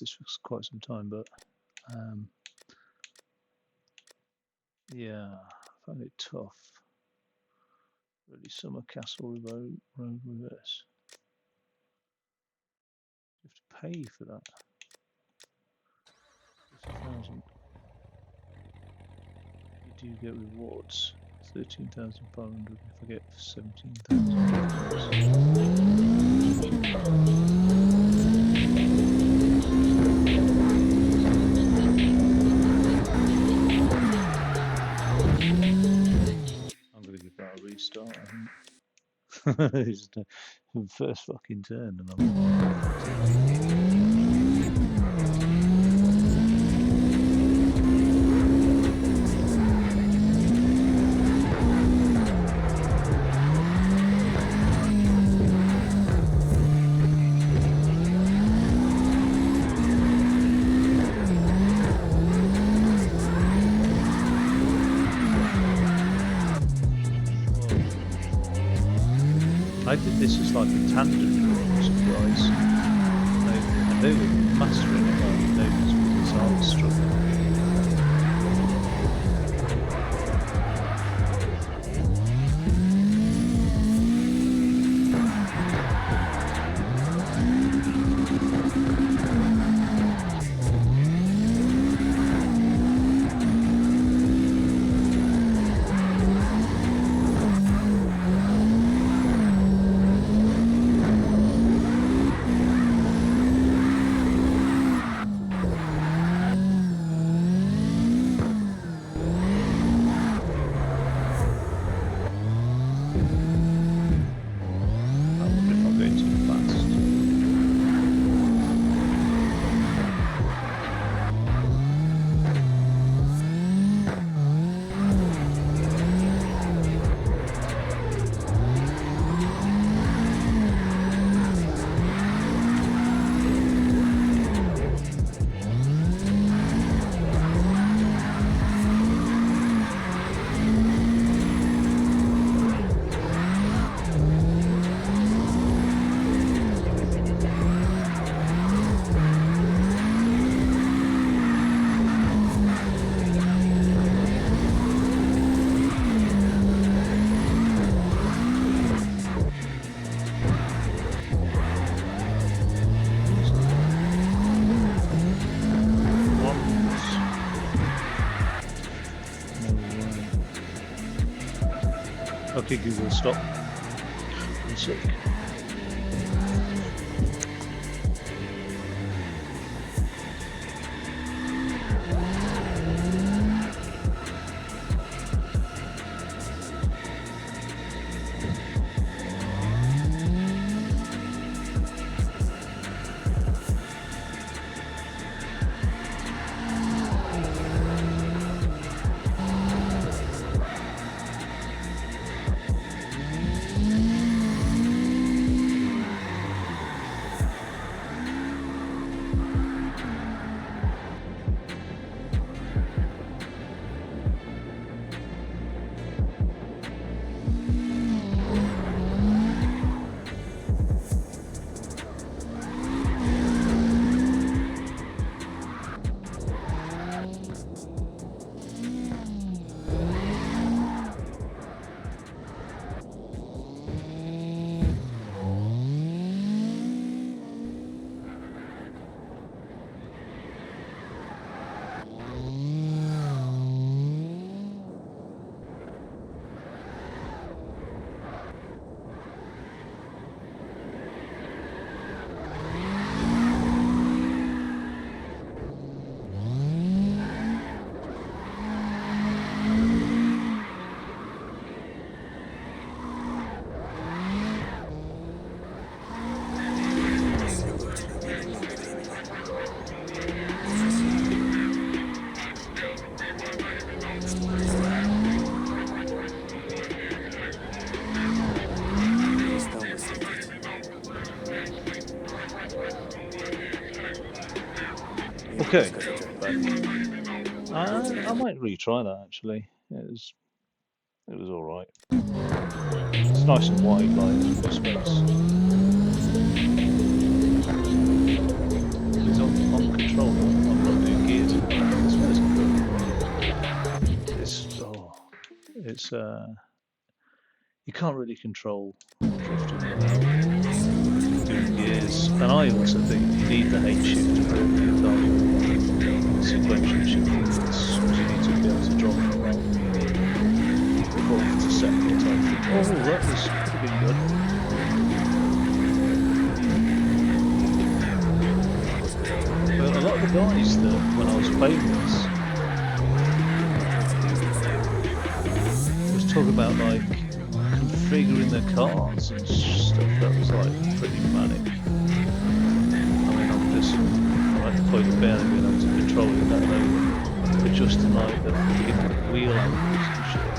this for quite some time, but yeah, I found it tough. Really, Summer Castle Road reverse. You have to pay for that. 50,000. You do get rewards. 13,500 if I get 17,000. I'm going to give that a restart, I think. It's the first fucking turn and I did this as like a tandem surprise. They were mastering it like nobody's business. I was struggling. Okay, Google, stop. I'm sick. Okay, I might retry that actually. It was all right. It's nice and wide, like the space. It's on it's you can't really control drifting without doing gears. And I also think you need the H shifter really. You can't sequential shifting because you need to be able to drop it well. Fourth to second type thing. Oh, that was pretty good. But a lot of the guys that when I was playing this was talking about like configuring their cars and stuff that was like pretty manic. I mean, I'm just like the point of barely being able to control it, let alone adjusting like the wheel angles and shit.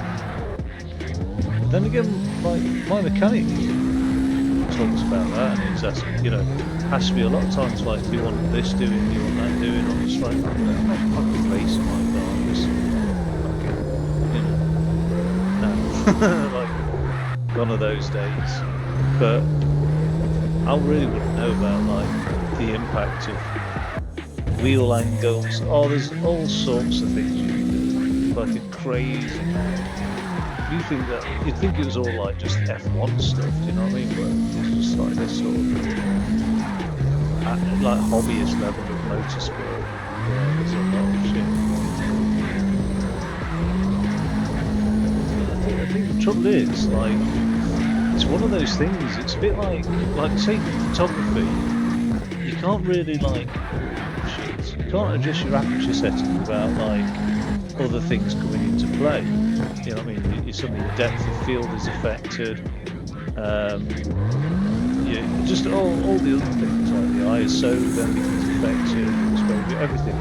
But then again, like my mechanic talks about that, and he's asking, you know, has to be a lot of times like, do you want this doing, do you want that doing? I'm just like, I'm not fucking racing like that. I'm just fucking, you know, no. Like, one of those days. But I really wouldn't know about like the impact of wheel angles. Oh, there's all sorts of things you can do. Like a crazy. You think that you'd think it was all like just F1 stuff, do you know what I mean? But it's just like this sort of like hobbyist level of motorsport. Yeah, there's a lot of shit. I think the trouble is, like, it's one of those things, it's a bit like say photography, you can't really like, shit, you can't adjust your aperture setting without like other things coming into play. You know what I mean? Suddenly the depth of field is affected, yeah, just all the other things like the ISO then becomes affected, everything.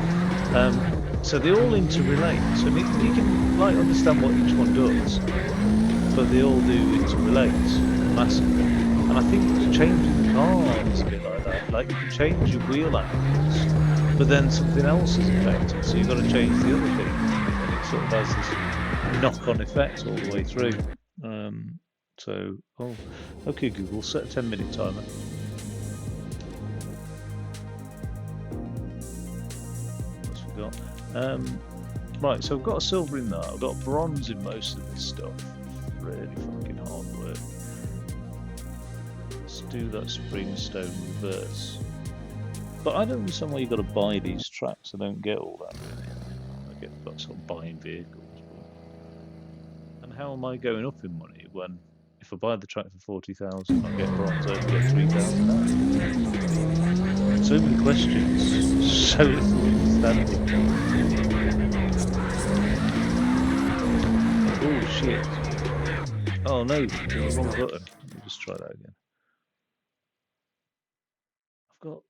So they all interrelate. So you can like understand what each one does, but they all do interrelate massively. And I think changing the car is a bit like that. Like you can change your wheel angles, but then something else is affected, so you've got to change the other thing, and it sort of has this knock-on effect all the way through. So, oh, okay, Google, set a 10-minute timer. Almost forgot. Right, so I've got a silver in that. I've got bronze in most of this stuff. Really fucking hard work. Let's do that Springstone reverse. But I don't understand why you've got to buy these tracks. I don't get all that. I get got sort of buying vehicles. And how am I going up in money when if I buy the track for 40,000, I get bronze, I get 3,000 out? So many questions, so little understanding. Oh shit. Oh no, the wrong button. Let me just try that again. I've got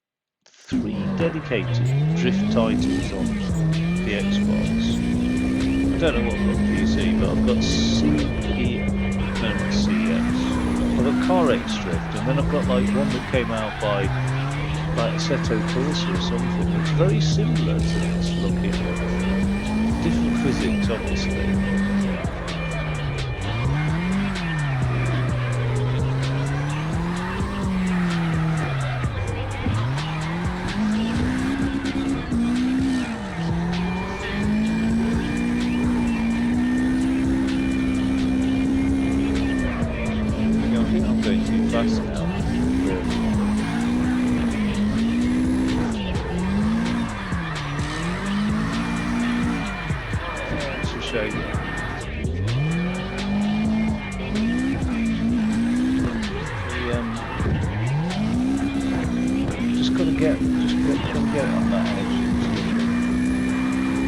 3 dedicated drift titles on the Xbox. I don't know what I've got PC, but I've got CX. I've got CarX drift, and then I've got like one that came out by like Assetto Corsa or something. It's very similar to this looking, different physics obviously.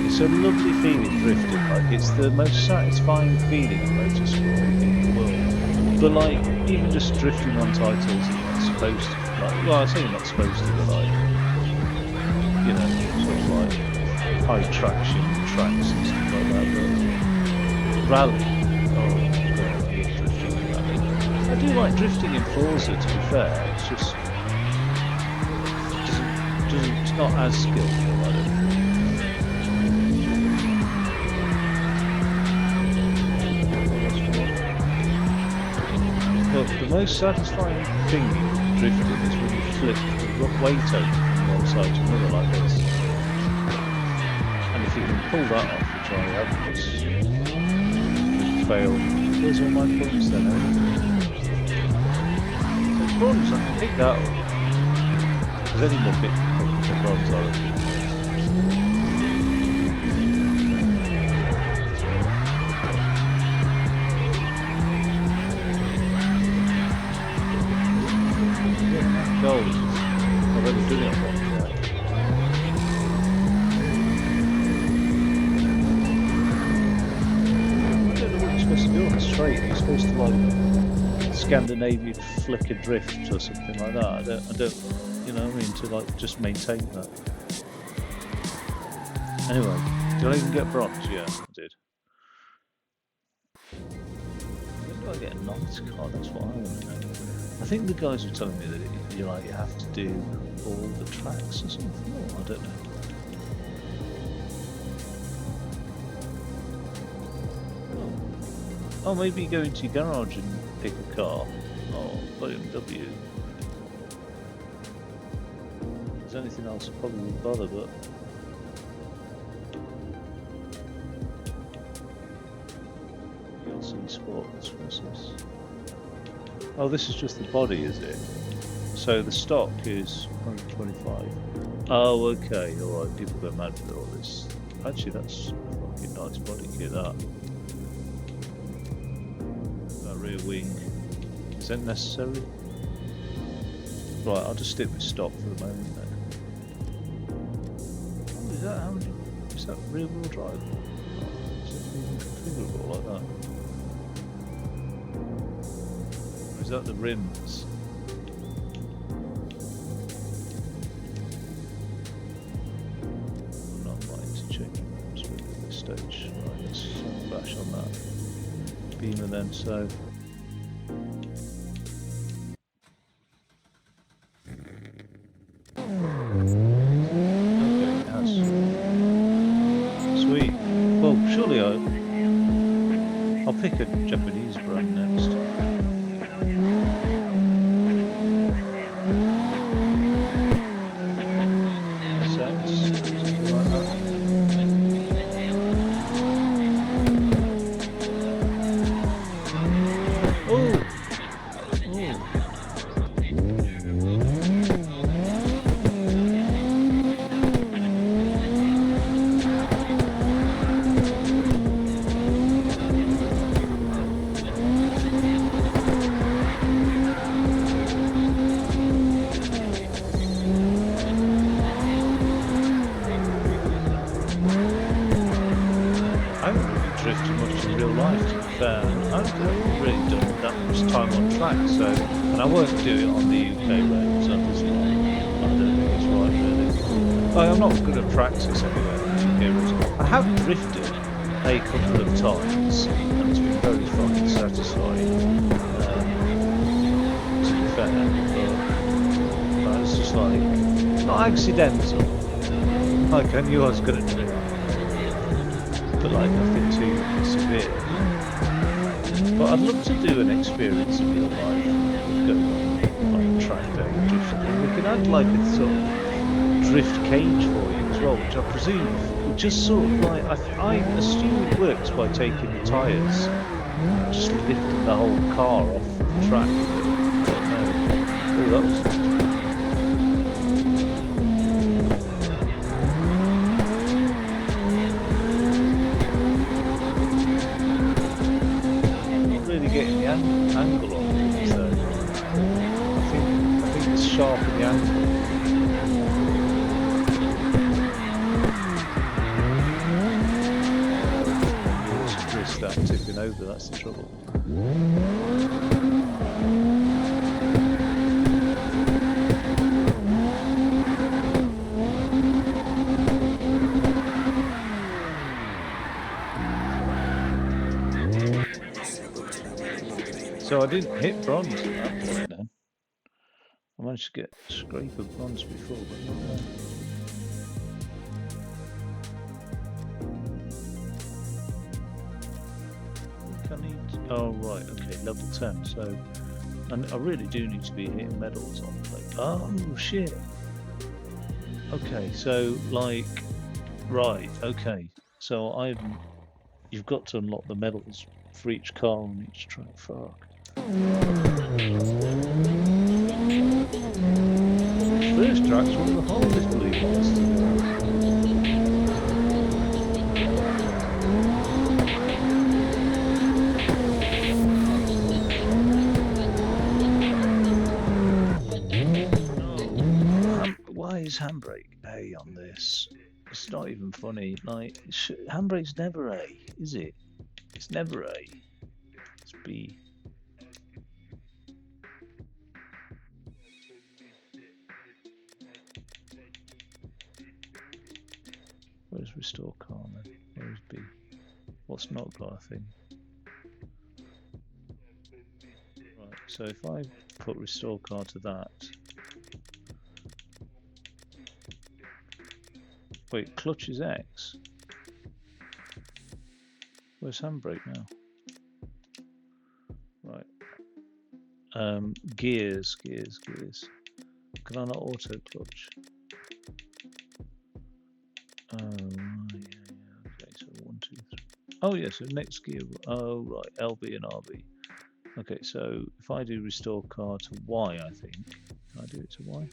It's a lovely feeling drifting, like it's the most satisfying feeling of motorsport in the world. But like, even just drifting on titles that you're not supposed to, like, well I say you're not supposed to, but like, you know, sort of like high traction tracks and stuff like that, but rally, oh god, I love drifting in rally. I do like drifting in Forza, to be fair, it's just, it's not as skillful, I don't think. But the most satisfying thing in drifting is when you flip the weight over from one side to another like this. And if you can pull that off, which I have, it's fail. Those are my points then, eh? So bronze, I can pick that up. There's any more bit for bronze, I reckon. Gold. I've already done it on one try. I don't know what you're supposed to do on a straight. You're supposed to like Scandinavian flicker drift or something like that. I don't, you know what I mean, to like just maintain that. Anyway, did I even get bronze? Yeah, I did. When do I get a nice car? That's what I want to know. I think the guys were telling me that you have to do all the tracks or something. Oh, I don't know. Oh, maybe go into your garage and pick a car. Oh, BMW. If there's anything else, I probably wouldn't bother, but. DLC Sports, what's this? Oh, this is just the body, is it? So the stock is 125. Oh, okay, alright, people go mad with all this. Actually, that's a fucking nice body kit, that. That rear wing. Is that necessary? Right, I'll just stick with stock for the moment then. Oh, is that how many? Is that rear wheel drive? Oh, is it even configurable like that? Is that the rims? I'm not interchanging rims at this stage. Right, let's bash on that beamer then. So okay, it has. Sweet. Well, surely I'll pick a Japanese brand next. Practice anyway. I have drifted a couple of times and it's been very fucking satisfying. To be fair, but it's just like it's not accidental. Like I knew I was gonna do it, but like nothing too severe. But I'd love to do an experience in real life. Go on like track day drifting. We could add like a sort of drift cage for you as well, which I presume would just sort of like I assume it works by taking the tyres, just lifting the whole car off the track. But no. Oh, that was. I'm not really getting the angle on it, so I think it's sharp in the angle. That tipping over, that's the trouble. So I didn't hit bronze at that point then. I managed to get scrape of bronze before, but not there. Oh right, okay, level 10, so and I really do need to be hitting medals on plate. Oh shit. Okay, so like right, okay. So you've got to unlock the medals for each car on each track. Fuck. First track's one of the hardest, believe it or not, to get on. Why is handbrake A on this? It's not even funny. Like, handbrake's never A, is it? It's never A. It's B. Where's restore car then? Where's B? What's not got a thing? Right, so if I put restore car to that. Wait, clutch is X. Where's handbrake now? Right. Gears. Can I not auto clutch? Oh, yeah. Okay, so 1, 2, 3. Oh, yeah, so next gear. Oh, right, LB and RB. Okay, so if I do restore car to Y, I think. Can I do it to Y?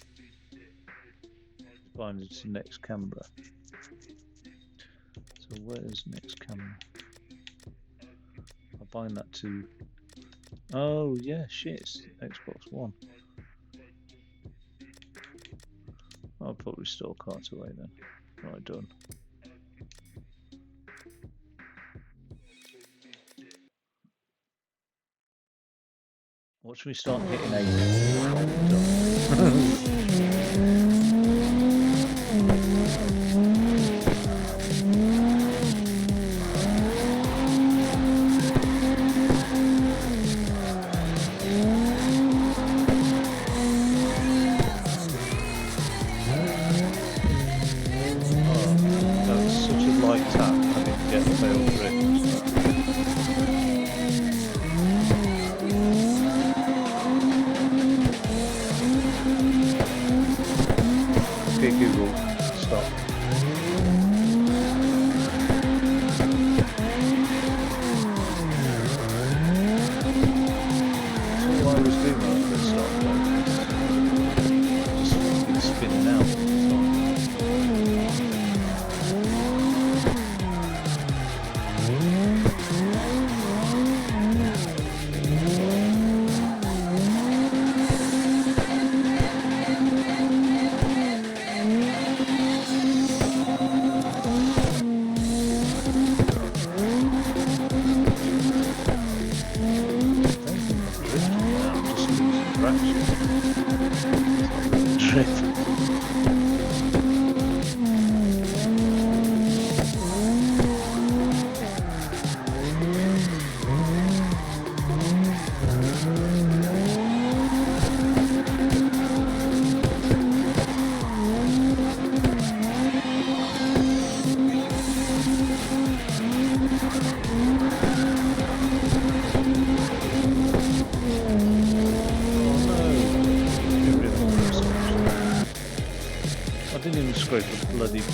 Bind it to next camera. So where's next camera? I'll bind that to. Oh yeah, shit, it's Xbox One. I'll put restore cards away then. Right, done. Watch me start hitting 80.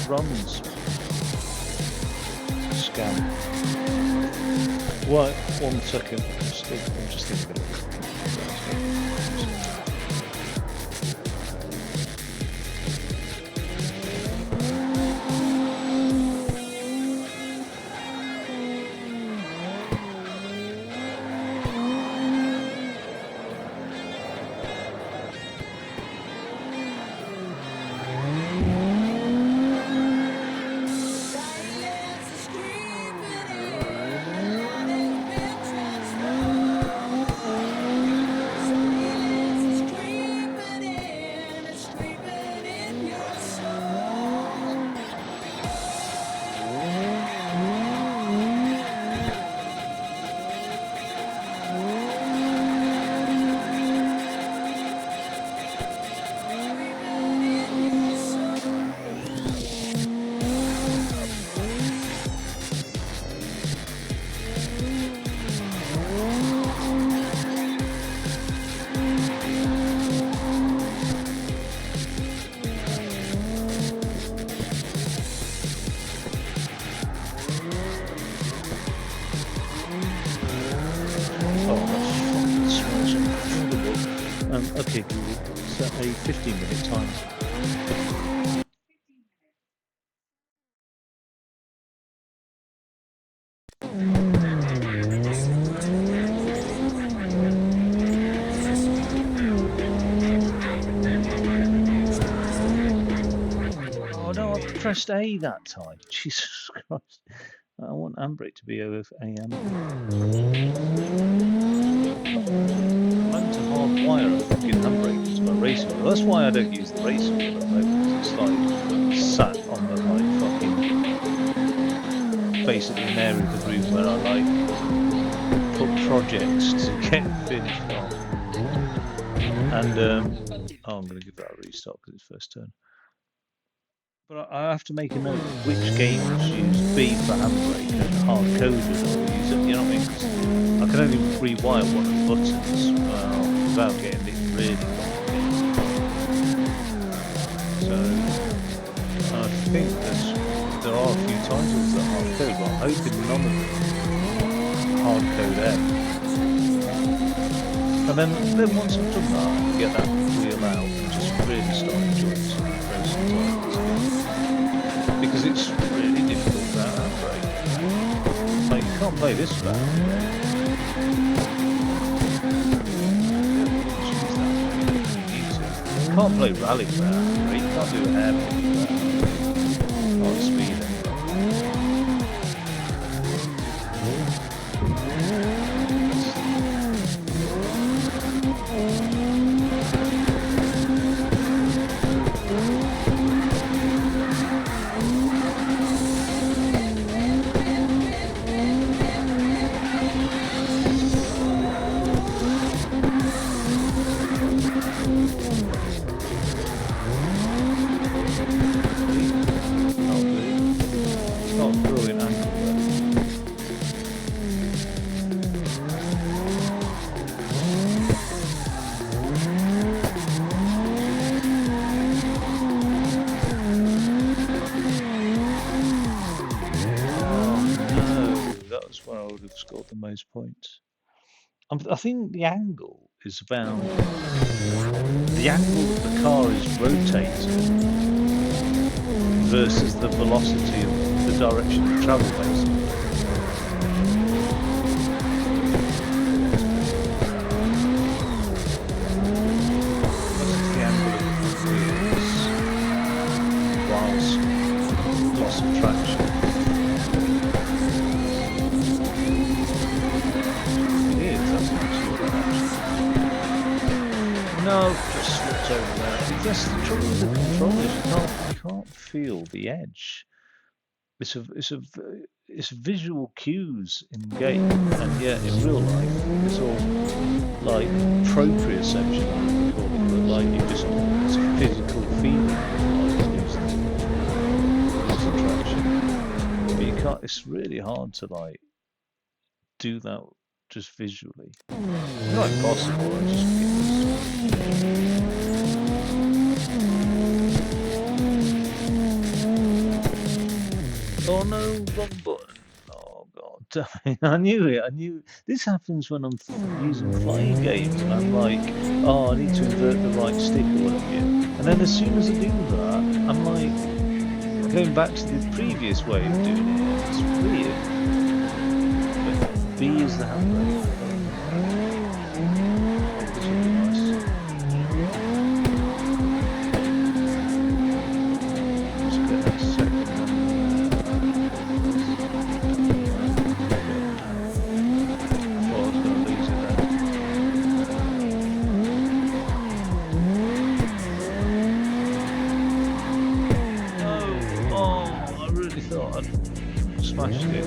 Runs scam. What? 1 second. I'm just thinking of it. Okay, Google, set a 15-minute timer. Oh no, I pressed A that time. Jesus Christ. I want handbrake to be over AM. I'm having to hardwire a fucking handbrake into my racing wheel. That's why I don't use the racing wheel at the moment, because it's like sat on the like fucking basically an area of the room where I like put projects to get finished off. And oh, I'm going to give that a restart because it's first turn. But I have to make a note of which games use B for handbrake and hard coded or use it. You know what I mean? 'Cause I can only rewire one of the buttons without getting it really complicated. So I think there are a few titles that hard code, but I'm hoping none of them hard code A. And then once I've done that, I can get that wheel out and just really start enjoying some racing titles again. Because it's really difficult without handbrake. Like you can't play this without handbrake. You can't play rally without handbrake. You can't do a hairpin without handbrake. Not at speed anyway. Where I would have scored the most points. I think the angle is about the angle that the car is rotating versus the velocity of the direction of travel, basically. Versus the angle of the wheels whilst loss of traction. No, just slipped over there. That's the trouble with the controllers. You can't feel the edge. It's visual cues in game, and yet in real life it's all like proprioception, I would call it, but like it's a physical feeling, like losing traction. But you can't. It's really hard to like do that just visually. It's not impossible. I just oh no, wrong button. Oh god, I knew it. I knew this happens when I'm using flying games and I'm like, oh, I need to invert the right stick or whatever. And then as soon as I do that, I'm like going back to the previous way of doing it. It's weird. But B is the handbrake. Smashed it.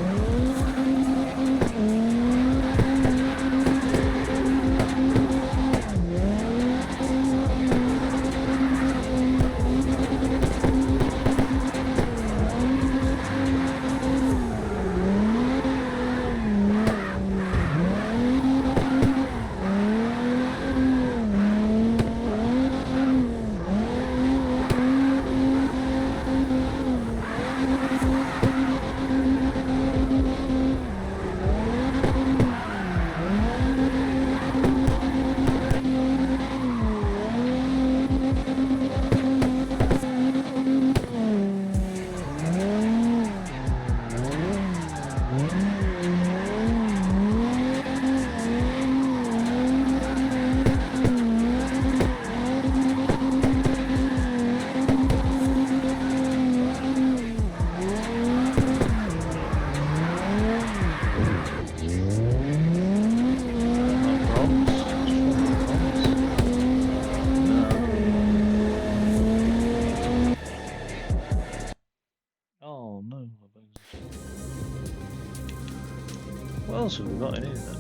What else have we got in here then?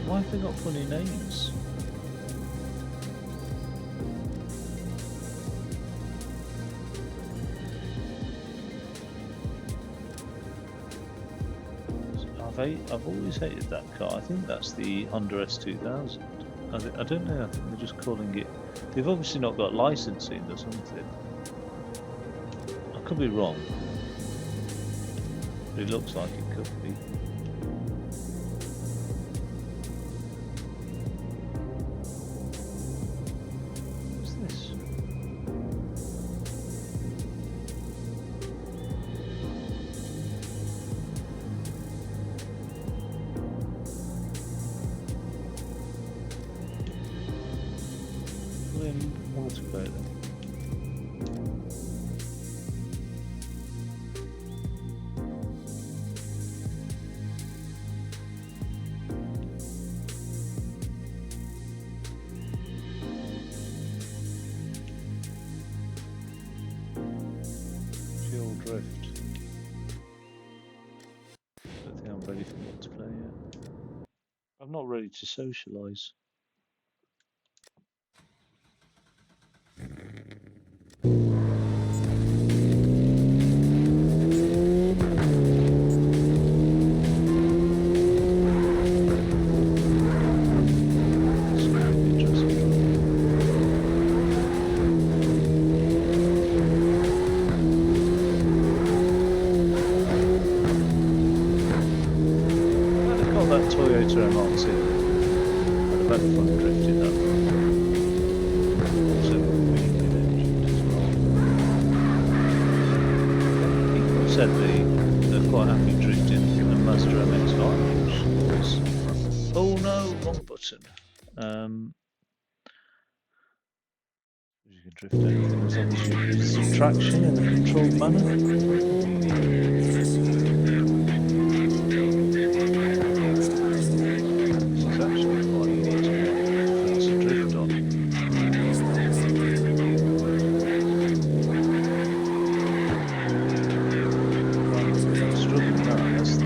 Why have they got funny names? I've always hated that car. I think that's the Honda S2000. I don't know. I think they're just calling it. They've obviously not got licensing or something. I could be wrong, but it looks like it could be. What's this? Multiplayer. Fuel drift. I don't think I'm ready for multiplayer yet. I'm not ready to socialise. Toyota MR2. I'd have had fun drifting that. Also, really engined as well. People said they're quite happy drifting the Mazda MX-5, which was... Oh no, wrong button. You can drift anything as long as you use some traction in a controlled manner.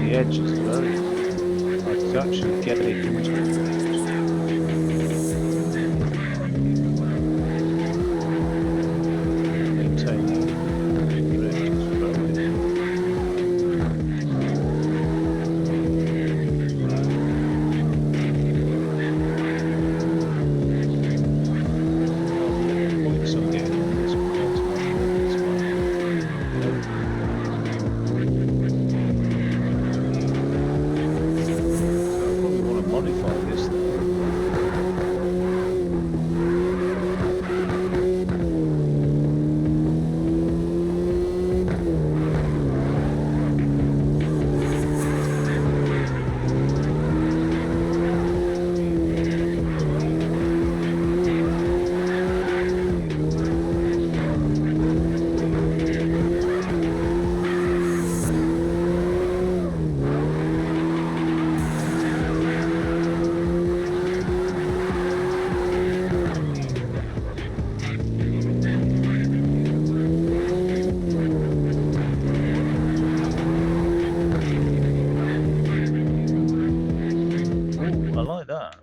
Edge is very hard to actually get it into it. Maintaining the drift is very difficult. Points I'm getting in this compared to my previous one. Modify this though.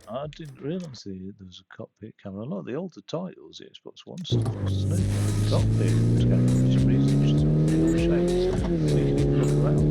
I didn't realise there was a cockpit camera. Like the older titles, the Xbox One stuff, there's no cockpit camera for some reason, which is a real shame. So you can look around.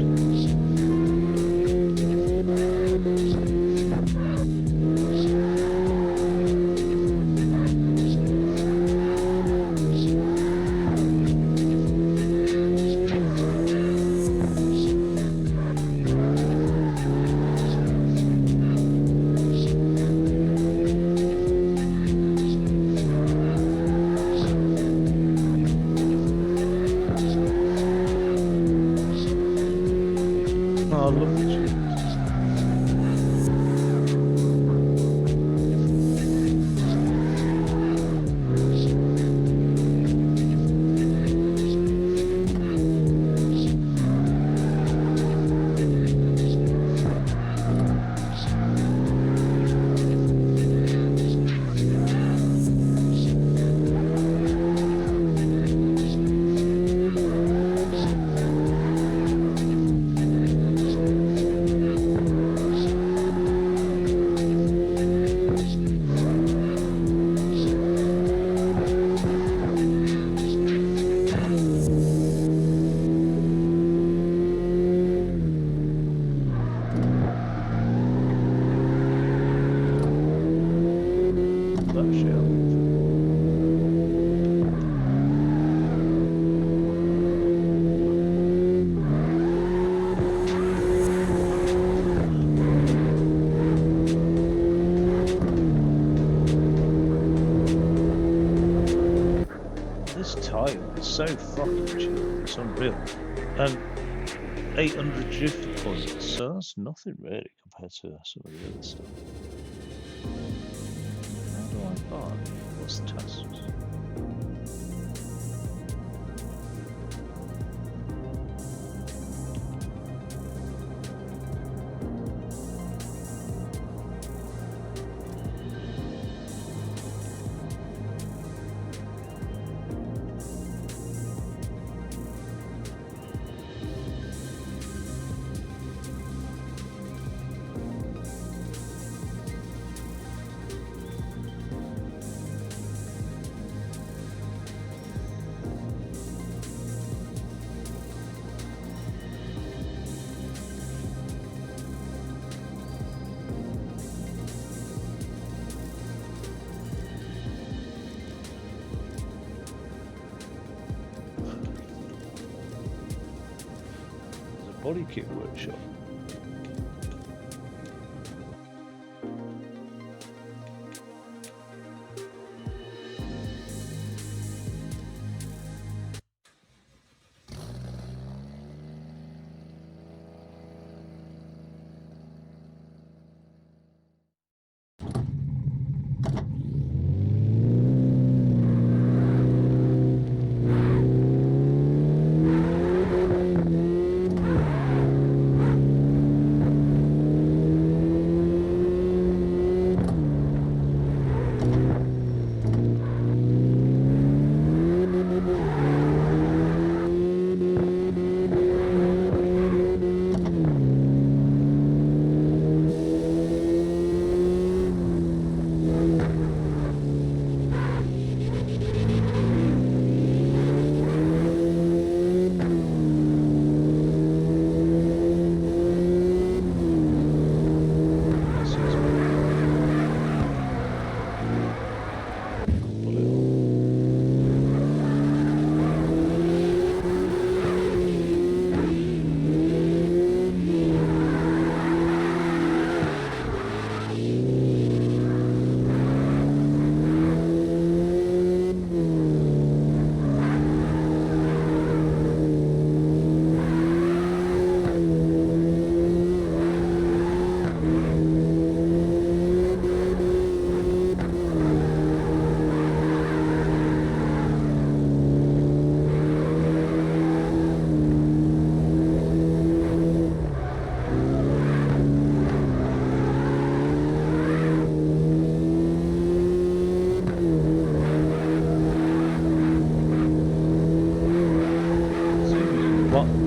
shall we? This tile is so fucking chill. It's unreal. 800 drift points, so that's nothing really compared to some of the other stuff. How do I buy? What's the tasks? Body kit workshop.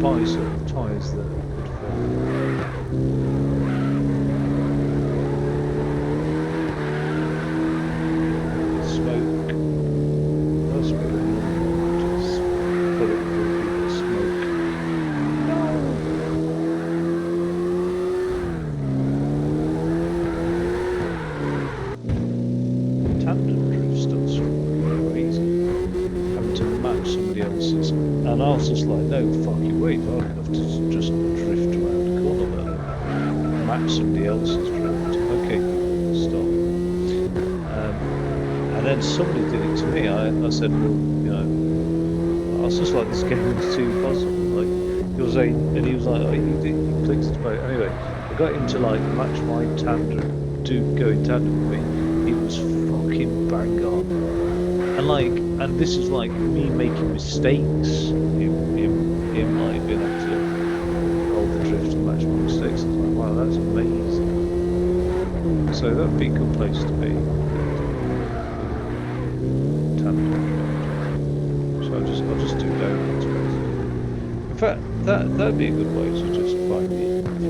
Buy sort of tyres that are good for smoke. That's really just put it for people smoke. Tandem drift stuff's crazy. Having to match somebody else's, and I was just like, no fucking wait, I'd have to just drift around the corner there, match somebody else's drift. Okay, stop. And then somebody did it to me. I said, well, you know, I was just like, this game is too possible. Like, he was saying, and he was like, oh, you clicked it about. Anyway, I got him to like match my tandem, to go in tandem with me. He was fucking bang on. And like, and this is like me making mistakes. Him like being able to hold the drift and match my mistakes. I was like, wow, that's amazing. So that would be a good place to be. Tandem. So I'll just do donuts basically. In fact, that'd be a good way to just find the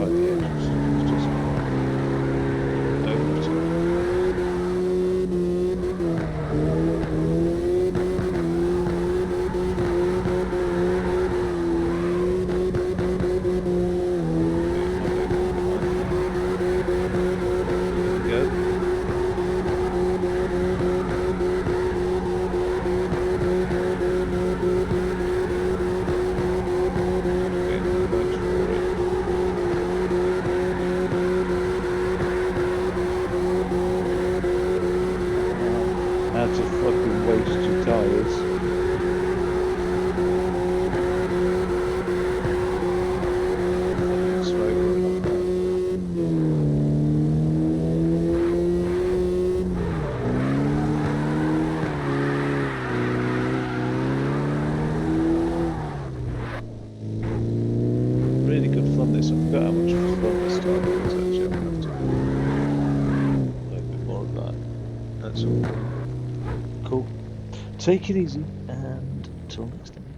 edges. It's just donuts. That's all. Cool. Take it easy, and until next time.